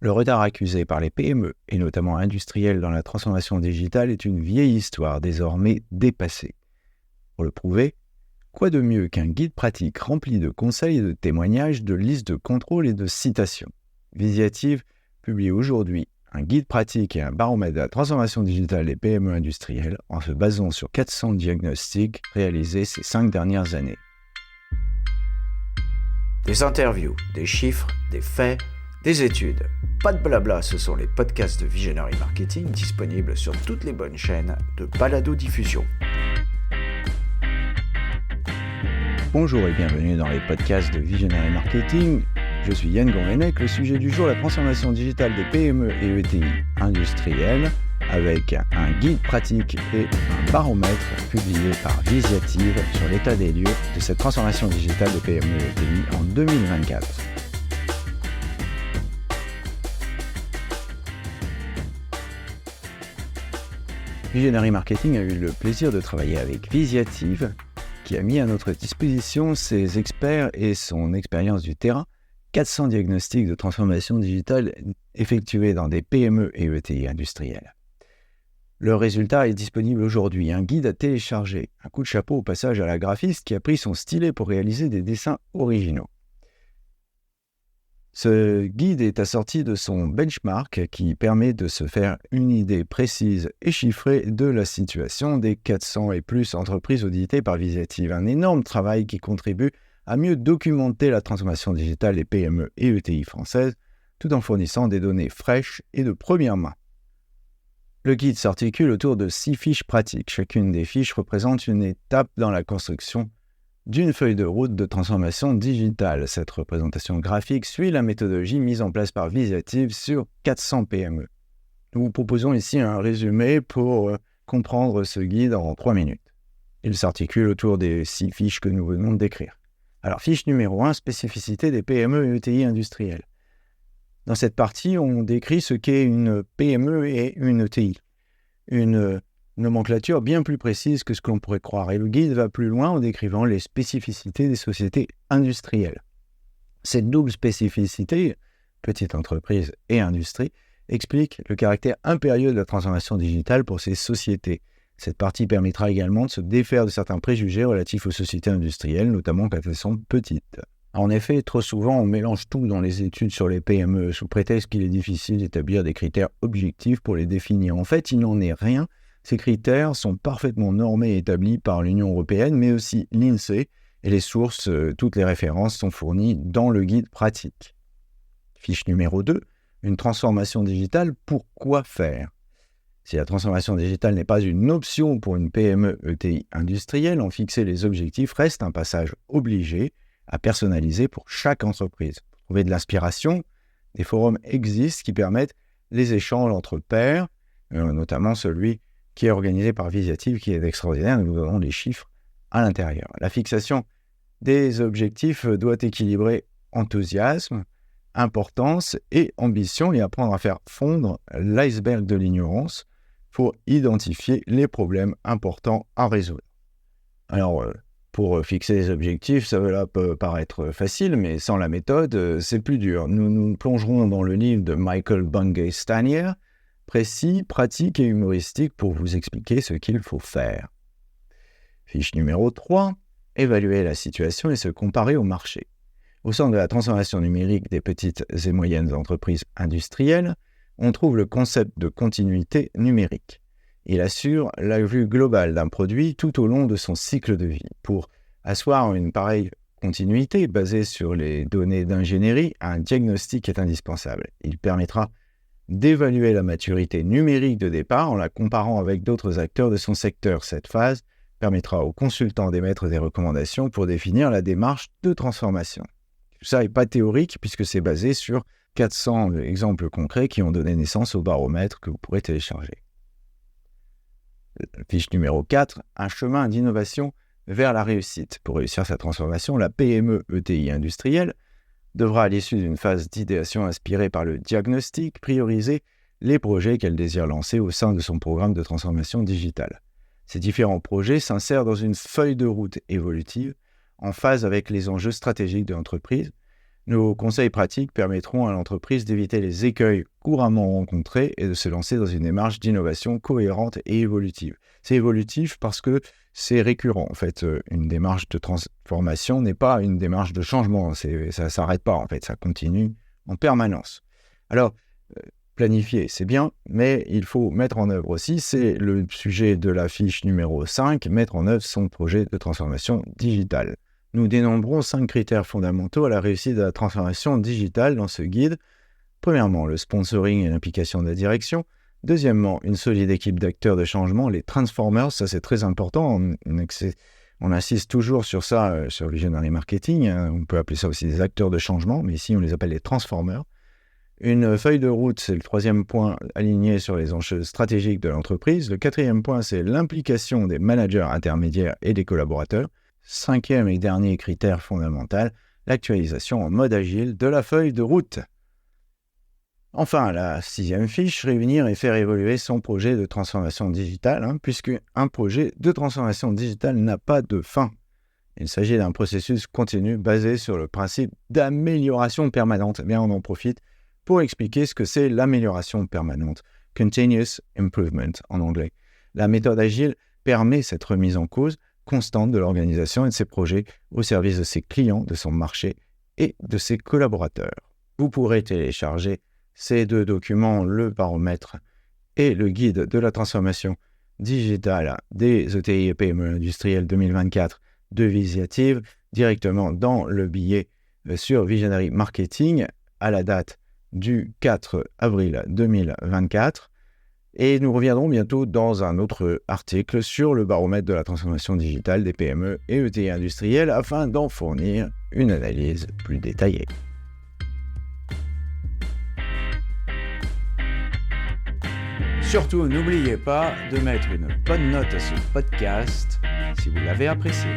Le retard accusé par les PME, et notamment industrielles dans la transformation digitale, est une vieille histoire désormais dépassée. Pour le prouver, quoi de mieux qu'un guide pratique rempli de conseils et de témoignages, de listes de contrôles et de citations. Visiative publie aujourd'hui un guide pratique et un baromètre de la transformation digitale des PME industrielles en se basant sur 400 diagnostics réalisés ces 5 dernières années. Des interviews, des chiffres, des faits, des études. Pas de blabla, ce sont les podcasts de Visionary Marketing disponibles sur toutes les bonnes chaînes de balado-diffusion. Bonjour et bienvenue dans les podcasts de Visionary Marketing. Je suis Yann Gonvenec. Le sujet du jour, la transformation digitale des PME et ETI industrielles, avec un guide pratique et un baromètre publié par Visiative sur l'état des lieux de cette transformation digitale des PME et ETI en 2024. Visionary Marketing a eu le plaisir de travailler avec Visiative, qui a mis à notre disposition ses experts et son expérience du terrain, 400 diagnostics de transformation digitale effectués dans des PME et ETI industrielles. Le résultat est disponible aujourd'hui, un guide à télécharger. Un coup de chapeau au passage à la graphiste qui a pris son stylet pour réaliser des dessins originaux. Ce guide est assorti de son benchmark qui permet de se faire une idée précise et chiffrée de la situation des 400 et plus entreprises auditées par Visiative. Un énorme travail qui contribue à mieux documenter la transformation digitale des PME et ETI françaises, tout en fournissant des données fraîches et de première main. Le guide s'articule autour de 6 fiches pratiques. Chacune des fiches représente une étape dans la construction d'une feuille de route de transformation digitale. Cette représentation graphique suit la méthodologie mise en place par Visiative sur 400 PME. Nous vous proposons ici un résumé pour comprendre ce guide en 3 minutes. Il s'articule autour des 6 fiches que nous venons de décrire. Alors, fiche numéro 1, spécificité des PME et ETI industrielles. Dans cette partie, on décrit ce qu'est une PME et une ETI. Une nomenclature bien plus précise que ce que l'on pourrait croire. Et le guide va plus loin en décrivant les spécificités des sociétés industrielles. Cette double spécificité, petite entreprise et industrie, explique le caractère impérieux de la transformation digitale pour ces sociétés. Cette partie permettra également de se défaire de certains préjugés relatifs aux sociétés industrielles, notamment quand elles sont petites. En effet, trop souvent, on mélange tout dans les études sur les PME, sous prétexte qu'il est difficile d'établir des critères objectifs pour les définir. En fait, il n'en est rien. Ces critères sont parfaitement normés et établis par l'Union européenne, mais aussi l'INSEE, et les sources, toutes les références sont fournies dans le guide pratique. Fiche numéro 2, une transformation digitale, pourquoi faire ? Si la transformation digitale n'est pas une option pour une PME ETI industrielle, en fixer les objectifs reste un passage obligé à personnaliser pour chaque entreprise. Pour trouver de l'inspiration, des forums existent qui permettent les échanges entre pairs, notamment celui qui est organisé par Visiative, qui est extraordinaire. Nous donnons les chiffres à l'intérieur. La fixation des objectifs doit équilibrer enthousiasme, importance et ambition et apprendre à faire fondre l'iceberg de l'ignorance pour identifier les problèmes importants à résoudre. Alors, pour fixer les objectifs, ça peut paraître facile, mais sans la méthode, c'est plus dur. Nous nous plongerons dans le livre de Michael Bungay-Stanier, précis, pratique et humoristique pour vous expliquer ce qu'il faut faire. Fiche numéro 3, évaluer la situation et se comparer au marché. Au centre de la transformation numérique des petites et moyennes entreprises industrielles, on trouve le concept de continuité numérique. Il assure la vue globale d'un produit tout au long de son cycle de vie. Pour asseoir une pareille continuité basée sur les données d'ingénierie, un diagnostic est indispensable. Il permettra d'évaluer la maturité numérique de départ en la comparant avec d'autres acteurs de son secteur. Cette phase permettra aux consultants d'émettre des recommandations pour définir la démarche de transformation. Tout ça n'est pas théorique puisque c'est basé sur 400 exemples concrets qui ont donné naissance au baromètre que vous pourrez télécharger. Fiche numéro 4, un chemin d'innovation vers la réussite. Pour réussir sa transformation, la PME ETI industrielle devra, à l'issue d'une phase d'idéation inspirée par le diagnostic, prioriser les projets qu'elle désire lancer au sein de son programme de transformation digitale. Ces différents projets s'insèrent dans une feuille de route évolutive en phase avec les enjeux stratégiques de l'entreprise, Nos conseils pratiques permettront à l'entreprise d'éviter les écueils couramment rencontrés et de se lancer dans une démarche d'innovation cohérente et évolutive. C'est évolutif parce que c'est récurrent. En fait, une démarche de transformation n'est pas une démarche de changement. Ça ne s'arrête pas, en fait, ça continue en permanence. Alors, planifier, c'est bien, mais il faut mettre en œuvre aussi. C'est le sujet de la fiche numéro 5, mettre en œuvre son projet de transformation digitale. Nous dénombrons 5 critères fondamentaux à la réussite de la transformation digitale dans ce guide. Premièrement, le sponsoring et l'implication de la direction. Deuxièmement, une solide équipe d'acteurs de changement, les transformers, ça c'est très important. On insiste toujours sur ça sur Visionary Marketing. On peut appeler ça aussi des acteurs de changement, mais ici on les appelle les transformers. Une feuille de route, c'est le 3e point aligné sur les enjeux stratégiques de l'entreprise. Le 4e point, c'est l'implication des managers intermédiaires et des collaborateurs. 5e et dernier critère fondamental, l'actualisation en mode agile de la feuille de route. Enfin, la 6e fiche, réunir et faire évoluer son projet de transformation digitale, puisque un projet de transformation digitale n'a pas de fin. Il s'agit d'un processus continu basé sur le principe d'amélioration permanente. On en profite pour expliquer ce que c'est l'amélioration permanente, Continuous Improvement en anglais. La méthode agile permet cette remise en cause constante de l'organisation et de ses projets au service de ses clients, de son marché et de ses collaborateurs. Vous pourrez télécharger ces 2 documents, le baromètre et le guide de la transformation digitale des ETI et PME industrielles 2024 de Visiative directement dans le billet sur Visionary Marketing à la date du 4 avril 2024. Et nous reviendrons bientôt dans un autre article sur le baromètre de la transformation digitale des PME et ETI industrielles afin d'en fournir une analyse plus détaillée. Surtout, n'oubliez pas de mettre une bonne note à ce podcast si vous l'avez apprécié.